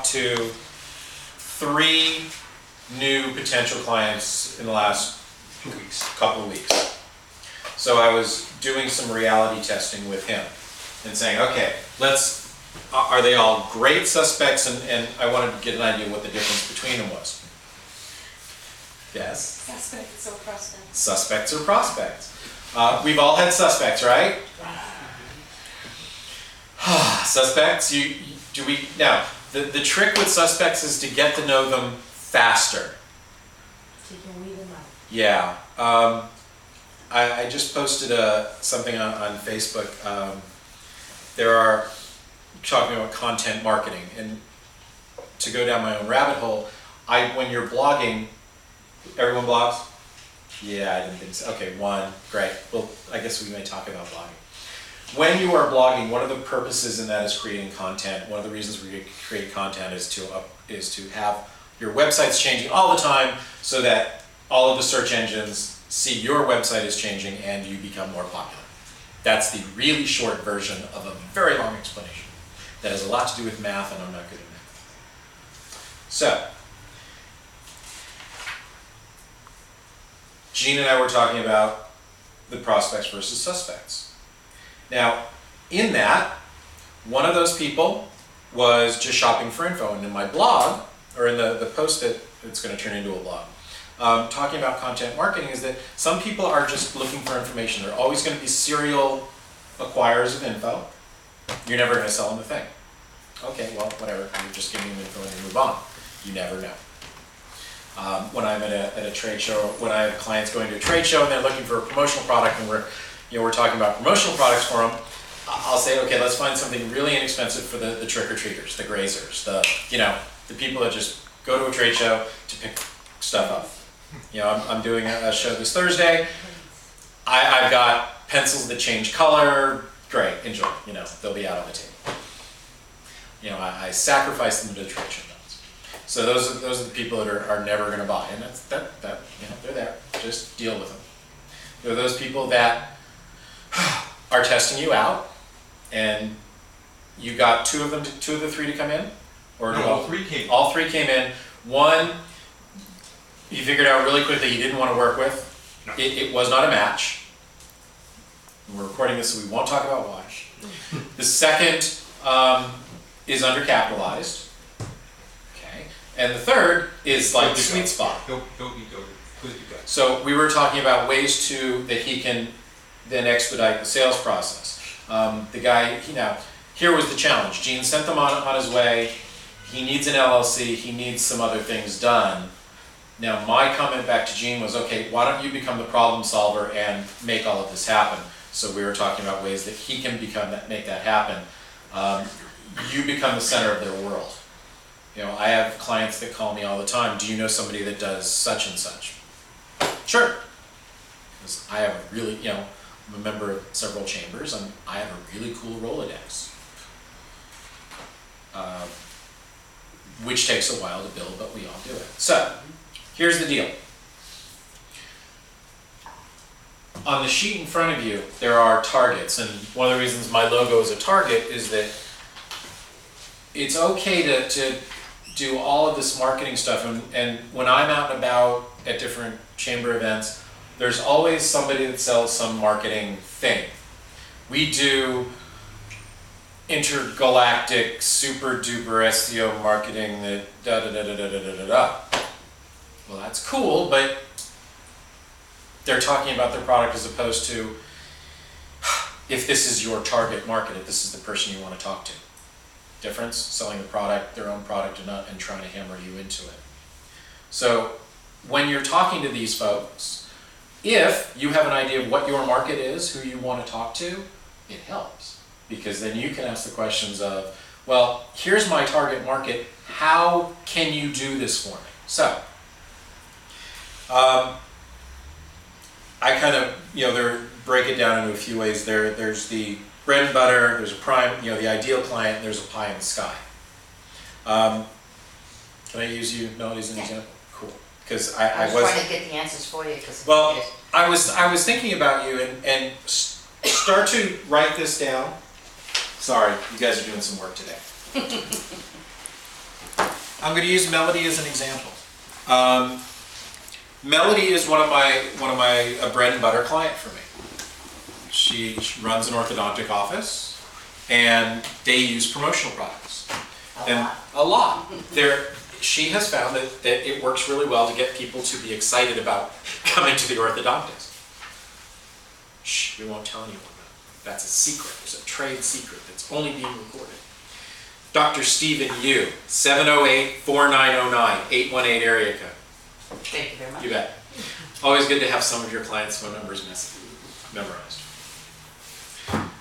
to 3 new potential clients in the last couple of weeks. So I was doing some reality testing with him and saying, okay, are they all great suspects? And I wanted to get an idea what the difference between them was. Yes? Suspects or prospects? Suspects or prospects. We've all had suspects, right? Suspects, now, the trick with suspects is to get to know them faster. So you can weed them out. Yeah. I just posted something on Facebook. There are talking about content marketing, and to go down my own rabbit hole, when you're blogging, everyone blogs? Yeah, I didn't think so. Okay, one, great. Well, I guess we may talk about blogging. When you are blogging, one of the purposes in that is creating content. One of the reasons we create content is to have your websites changing all the time so that all of the search engines see your website is changing and you become more popular. That's the really short version of a very long explanation. That has a lot to do with math, and I'm not good at math. So, Gene and I were talking about the prospects versus suspects. Now, in that, one of those people was just shopping for info, and in my blog, or in the post that it's going to turn into a blog, talking about content marketing is that some people are just looking for information. They're always going to be serial acquirers of info. You're never going to sell them a thing. Okay, well, whatever. You're just giving them info and you move on. You never know. When I'm at a trade show, when I have clients going to a trade show and they're looking for a promotional product, and we're talking about promotional products for them, I'll say, okay, let's find something really inexpensive for the trick-or-treaters, the grazers, the people that just go to a trade show to pick stuff up. I'm doing a show this Thursday. I've got pencils that change color. Great, enjoy. They'll be out on the table. I sacrifice them to the trade show notes. So those are the people that are never going to buy, and they're there. Just deal with them. There are those people that are testing you out, and you got two of the 3 to come in, or no, all 3 came. All 3 came in. One, you figured out really quickly you didn't want to work with. No. It was not a match. We're recording this, so we won't talk about why. The second is undercapitalized. Okay, and the third is like the sweet spot. So we were talking about ways that he can then expedite the sales process. The guy, here was the challenge. Gene sent them on his way. He needs an LLC. He needs some other things done. Now, my comment back to Gene was, okay, why don't you become the problem solver and make all of this happen? So we were talking about ways that he can make that happen. You become the center of their world. I have clients that call me all the time. Do you know somebody that does such and such? Sure. Because I have a really, I'm a member of several chambers, and I have a really cool Rolodex. Which takes a while to build, but we all do it. So, here's the deal. On the sheet in front of you, there are targets, and one of the reasons my logo is a target is that it's okay to do all of this marketing stuff, and when I'm out and about at different chamber events, there's always somebody that sells some marketing thing. We do intergalactic, super duper SEO marketing that da-da-da-da-da-da-da-da. Well, that's cool, but they're talking about their product as opposed to if this is your target market, if this is the person you want to talk to. Difference, selling the product, their own product, and trying to hammer you into it. So when you're talking to these folks, if you have an idea of what your market is, who you want to talk to, it helps. Because then you can ask the questions of, well, here's my target market, how can you do this for me? So, I kind of, break it down into a few ways. There's the bread and butter, there's a prime, the ideal client, and there's a pie in the sky. Can I use you, Melody, as an example? Cool. Because I was trying to get the answers for you. Well, I was thinking about you and start to write this down. Sorry, you guys are doing some work today. I'm going to use Melody as an example. Melody is one of my a bread and butter client for me. She runs an orthodontic office, and they use promotional products. A lot. She has found that it works really well to get people to be excited about coming to the orthodontist. Shh, we won't tell anyone that. That's a secret. There's a trade secret that's only being recorded. Dr. Stephen Yu, 708-4909, 818 area code. Thank you very much. You bet. Always good to have some of your clients' phone numbers memorized.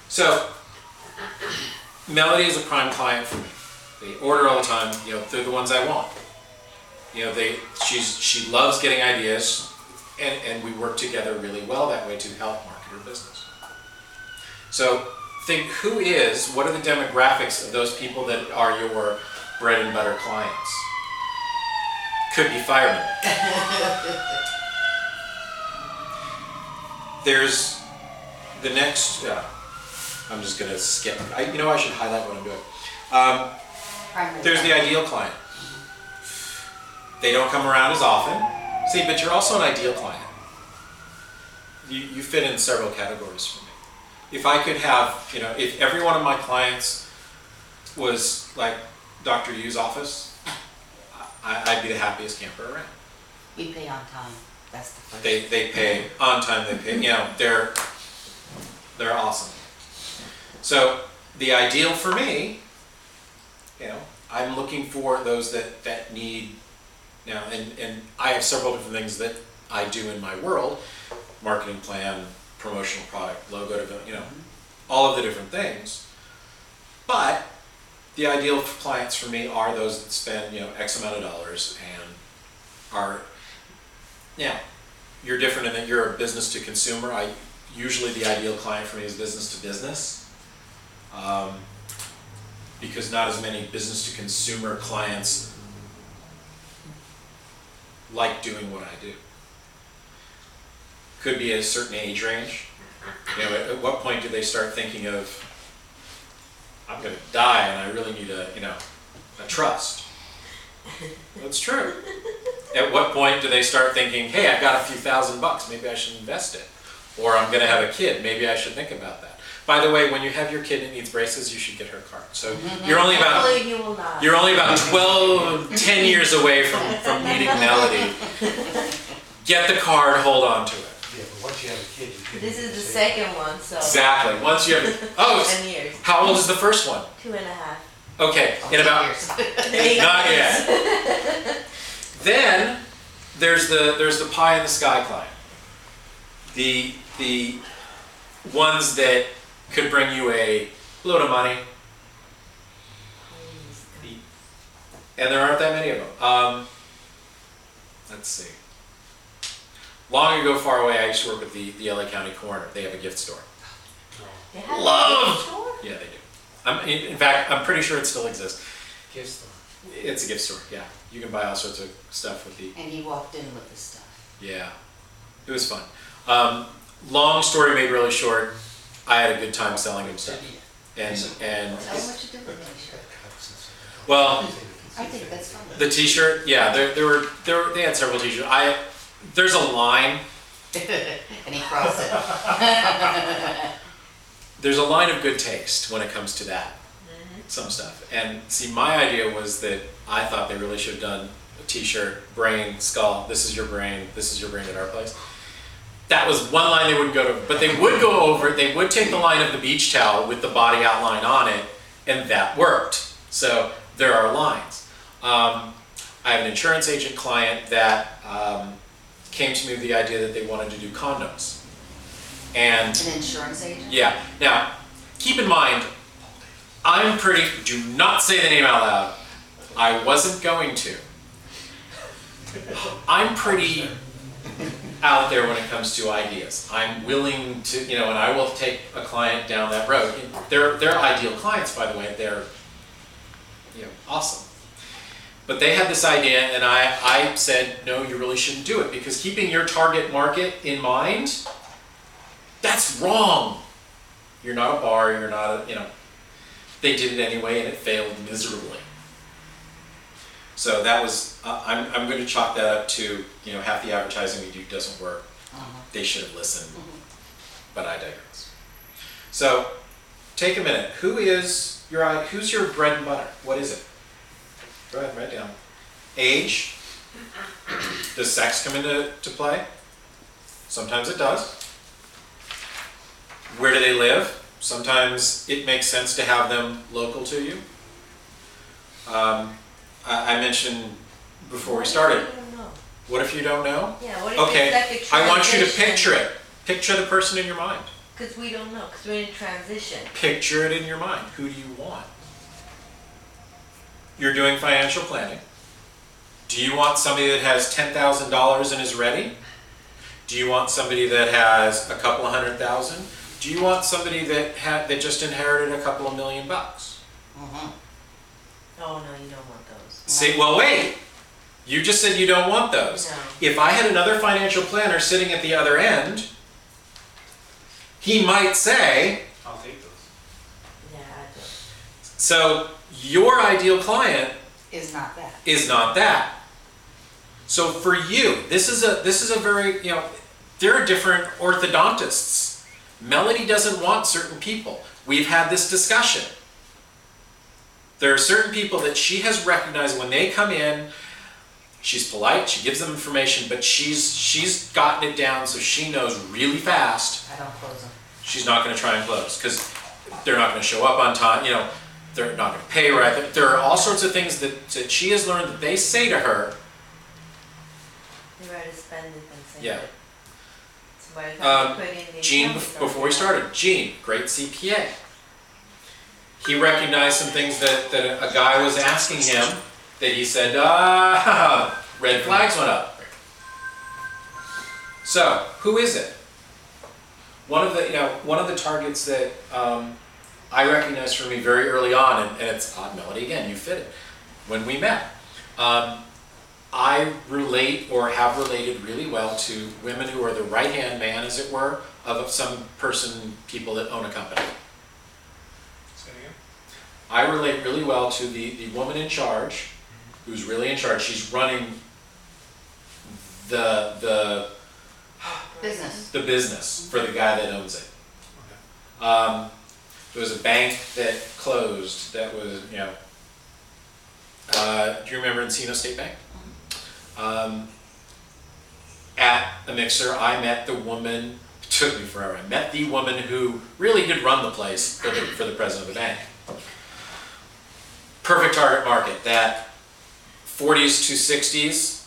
So, Melody is a prime client for me. They order all the time. They're the ones I want. She loves getting ideas, and we work together really well that way to help market her business. So, think what are the demographics of those people that are your bread and butter clients? Could be firemen. There's the next, I'm just going to skip. I should highlight what I'm doing. There's the ideal client. They don't come around as often. See, but you're also an ideal client. You fit in several categories for me. If I could have, if every one of my clients was like Dr. Yu's office, I'd be the happiest camper around. We pay on time. That's the first. They pay on time. They pay. They're awesome. So the ideal for me, I'm looking for those that need and I have several different things that I do in my world: marketing plan, promotional product, logo development, all of the different things. But the ideal clients for me are those that spend, X amount of dollars and are, you're different in that you're a business to consumer. Usually the ideal client for me is business to business, because not as many business to consumer clients like doing what I do. Could be a certain age range. At what point do they start thinking of, I'm going to die and I really need a trust? That's true. At what point do they start thinking, hey, I've got a few $1,000, maybe I should invest it? Or I'm going to have a kid, maybe I should think about that. By the way, when you have your kid that needs braces, you should get her a card. So you're only about you will not. You're only about 10 years away from meeting Melody. Get the card, hold on to it. Yeah, but once you have a kid, you can. This is the second one, so. Exactly. Once you have 10 years. How old is the first one? 2.5. Okay, in about years. not yet. Then there's the pie in the sky client. The ones that could bring you a load of money, and there aren't that many of them. Let's see. Long ago, far away, I used to work with the LA County Coroner. They have a gift store. They have Love! a gift store? Yeah, they do. In fact, I'm pretty sure it still exists. Gift store. It's a gift store, yeah. You can buy all sorts of stuff with the... And he walked in with the stuff. Yeah, it was fun. Long story made really short, I had a good time selling him stuff. And Tell him what you do with it. well, I think that's fun. the T-shirt, yeah, they had several T-shirts. There's a line. And he crossed it. There's a line of good taste when it comes to that, some stuff. And see, my idea was that I thought they really should have done a T-shirt, brain, skull, this is your brain at our place. That was one line they wouldn't go to, but they would go over it. They would take the line of the beach towel with the body outline on it, and that worked. So there are lines. I have an insurance agent client that came to me with the idea that they wanted to do condoms. And An insurance agent? yeah, now keep in mind, do not say the name out loud. I wasn't going to. I'm pretty out there when it comes to ideas. I'm willing to, and I will take a client down that road. They're ideal clients, by the way. They're, awesome. But they had this idea, and I said, no, you really shouldn't do it, because keeping your target market in mind, that's wrong. You're not a bar, you're not a, They did it anyway, and it failed miserably. So that was, I'm going to chalk that up to, half the advertising we do doesn't work. They should have listened, but I digress. So take a minute. Who's your bread and butter? What is it? Go ahead, write it down. Age. Does sex come into play? Sometimes it does. Where do they live? Sometimes it makes sense to have them local to you. I mentioned before we started. I don't know. What if you don't know? Yeah, what if Okay, it's like a I want you to transition? picture it. Picture the person in your mind. Because we don't know, because we're in transition. Picture it in your mind. Who do you want? You're doing financial planning. Do you want somebody that has $10,000 and is ready? Do you want somebody that has a couple of $100,000? Do you want somebody that just inherited a couple of $1 million? Mhm. Oh, no, you don't want those. Say, well, wait. You just said you don't want those. No. If I had another financial planner sitting at the other end, he might say, I'll take those. Yeah, I don't. so your ideal client Is not that. is not that. So for you, this is a very, there are different orthodontists. Melody doesn't want certain people. We've had this discussion. There are certain people that she has recognized when they come in, she's polite, she gives them information, but she's gotten it down so she knows really fast I don't close them. she's not going to try and close because they're not going to show up on time, they're not going to pay right. There are all sorts of things that she has learned that they say to her. They rather spend it than save Yeah. it. So by the time you put in the Gene, account, it's before we already started, Gene, great CPA. He recognized some things that a guy was asking him that he said, red flags went up. So, who is it? One of the targets that I recognized for me very early on, and it's odd, Melody, again, you fit it, when we met. I relate or have related really well to women who are the right-hand man, as it were, of some people that own a company. Say it again? I relate really well to the woman in charge, who's really in charge. She's running the Business. business for the guy that owns it. Okay. There was a bank that closed that was, do you remember Encino State Bank? At the mixer, I met the woman, it took me forever, I met the woman who really did run the place for the president of the bank. Perfect target market, that 40s to 60s.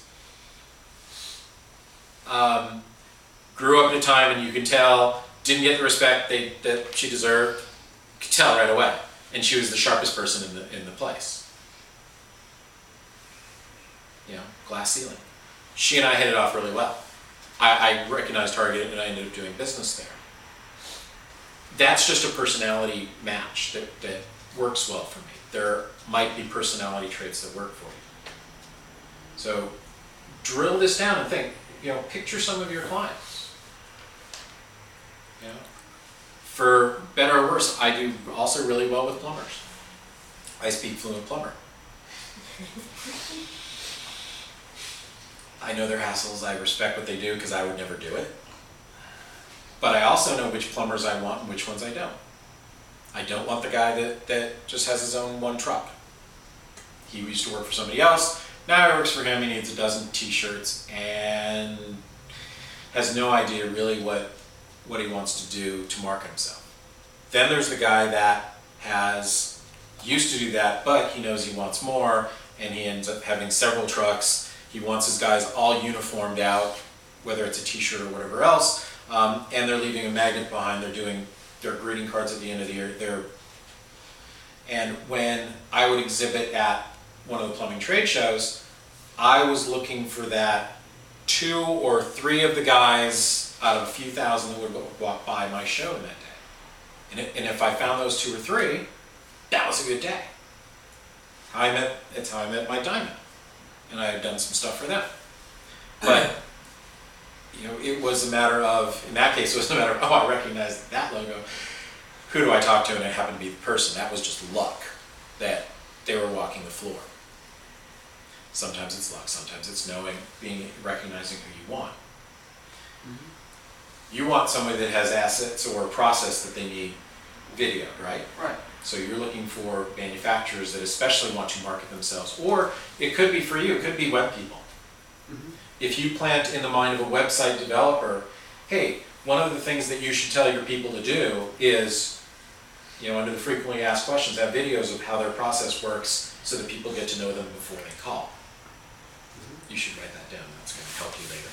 Grew up in a time and you can tell, didn't get the respect that she deserved, you could tell right away. And she was the sharpest person in the place. Glass ceiling. She and I hit it off really well. I recognized Target and I ended up doing business there. That's just a personality match that works well for me. There might be personality traits that work for you. So drill this down and think, picture some of your clients. For better or worse, I do also really well with plumbers. I speak fluent plumber. I know their hassles, I respect what they do because I would never do it. But I also know which plumbers I want and which ones I don't. I don't want the guy that just has his own one truck. He used to work for somebody else, now he works for him, he needs a dozen t-shirts and has no idea really what he wants to do to market himself. Then there's the guy that used to do that, but he knows he wants more and he ends up having several trucks. He wants his guys all uniformed out, whether it's a t-shirt or whatever else, and they're leaving a magnet behind. They're doing their greeting cards at the end of the year. And when I would exhibit at one of the plumbing trade shows, I was looking for that 2 or 3 of the guys out of a few thousand that would walk by my show in that day. And if I found those 2 or 3, that was a good day. It's how I met Mike Diamond. And I had done some stuff for them. But, it was a matter of, in that case, it was a matter of, I recognize that logo. Who do I talk to? And it happened to be the person. That was just luck that they were walking the floor. Sometimes it's luck, sometimes it's knowing, recognizing who you want. You want somebody that has assets or a process that they need videoed, right? Right. So you're looking for manufacturers that especially want to market themselves, or it could be for you, it could be web people. If you plant in the mind of a website developer, hey, one of the things that you should tell your people to do is, under the frequently asked questions, have videos of how their process works so that people get to know them before they call. You should write that down, that's going to help you later.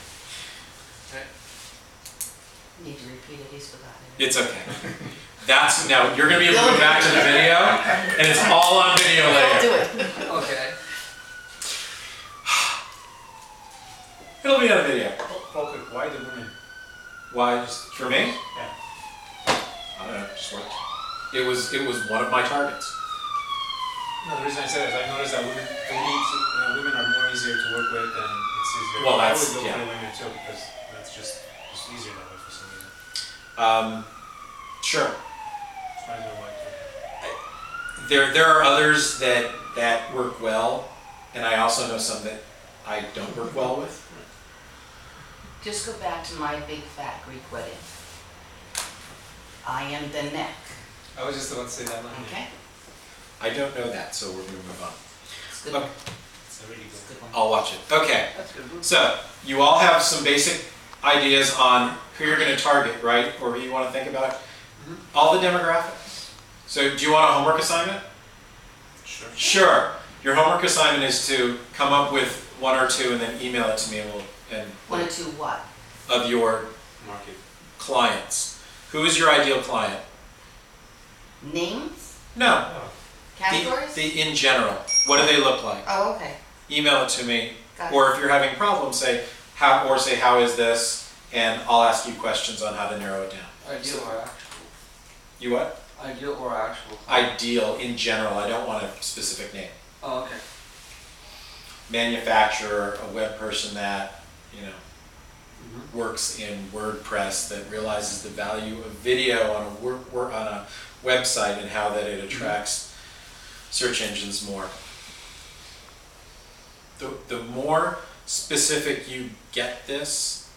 Need to repeat it, he's forgotten it. It's okay. Now, you're going to be able to go back to the video, and it's all on video I'll later. do it. Okay. It'll be on video. Real quick, why the women? Why? Just for me? Yeah. I don't know, just worked. It was one of my targets. No, the reason I said it is I noticed that women are more easier to work with and it's easier. Well, I that's- would go yeah. for women too because that's just easier that way for some reason. Sure. Just wanted to know why too. There are others that work well, and I also know some that I don't work well with. Just go back to my big fat Greek wedding. I am the neck, I was just about to say that line. okay? I don't know that, so we're gonna move on. It's good. Okay. It's a really It's a good. good one. I'll watch it. Okay, That's a good one. so you all have some basic ideas on who you're gonna target, right? Or who you wanna think about. All the demographics. So do you want a homework assignment? Sure. Sure. Your homework assignment is to come up with one or two and then email it to me and One or two what? of your Market. clients. Who is your ideal client? Names? No. Oh, Categories? In general. What do they look like? Oh, okay. Email it to me. Got it. Or if you're having problems, say how is this, and I'll ask you questions on how to narrow it down. Ideal or actual? You what? Ideal or actual? Ideal in general. I don't want a specific name. Oh, okay. Manufacturer, a web person that Mm-hmm. works in WordPress, that realizes the value of video on a website and how that it attracts search engines more. The more specific you get this,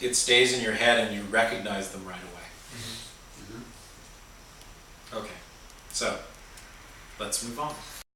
it stays in your head and you recognize them right away. Okay, so let's move on.